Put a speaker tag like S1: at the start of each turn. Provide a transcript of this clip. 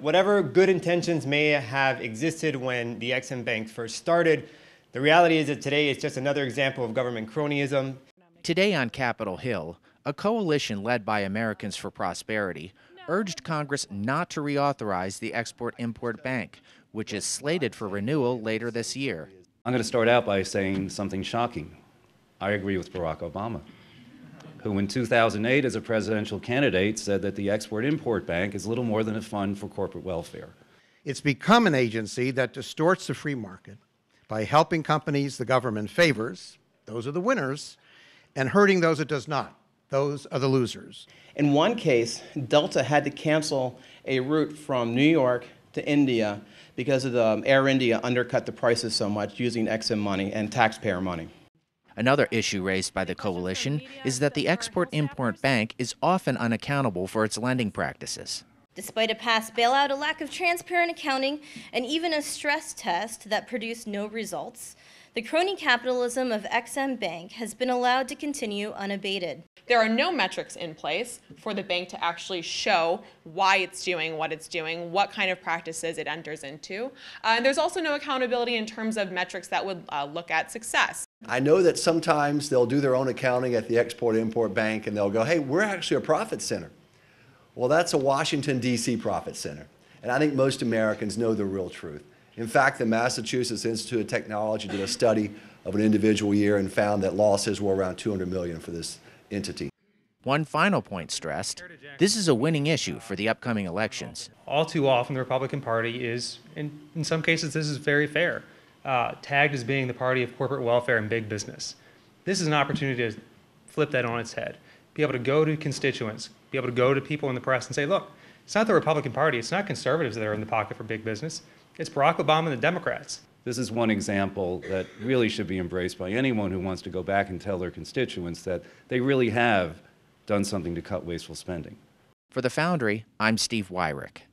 S1: whatever good intentions may have existed when the Ex-Im Bank first started, the reality is that today it's just another example of government cronyism.
S2: Today on Capitol Hill, a coalition led by Americans for Prosperity urged Congress not to reauthorize the Export-Import Bank, which is slated for renewal later this year.
S3: I'm going to start out by saying something shocking. I agree with Barack Obama, who in 2008 as a presidential candidate said that the Export-Import Bank is little more than a fund for corporate welfare.
S4: It's become an agency that distorts the free market by helping companies the government favors, those are the winners, and hurting those it does not, those are the losers.
S5: In one case, Delta had to cancel a route from New York to India because of the Air India undercut the prices so much using Ex-Im money and taxpayer money.
S2: Another issue raised by the coalition is that the Export-Import Bank is often unaccountable for its lending practices.
S6: Despite a past bailout, a lack of transparent accounting, and even a stress test that produced no results, the crony capitalism of Ex-Im Bank has been allowed to continue unabated.
S7: There are no metrics in place for the bank to actually show why it's doing what it's doing, what kind of practices it enters into. And there's also no accountability in terms of metrics that would look at success.
S8: I know that sometimes they'll do their own accounting at the Export-Import Bank and they'll go, hey, we're actually a profit center. Well, that's a Washington, D.C. profit center. And I think most Americans know the real truth. In fact, the Massachusetts Institute of Technology did a study of an individual year and found that losses were around $200 million for this entity.
S2: One final point stressed, this is a winning issue for the upcoming elections.
S9: All too often, the Republican Party is, in some cases, this is very fair, tagged as being the party of corporate welfare and big business. This is an opportunity to flip that on its head, be able to go to constituents, be able to go to people in the press and say, look, it's not the Republican Party, it's not conservatives that are in the pocket for big business, it's Barack Obama and the Democrats.
S3: This is one example that really should be embraced by anyone who wants to go back and tell their constituents that they really have done something to cut wasteful spending.
S2: For The Foundry, I'm Steve Wyrick.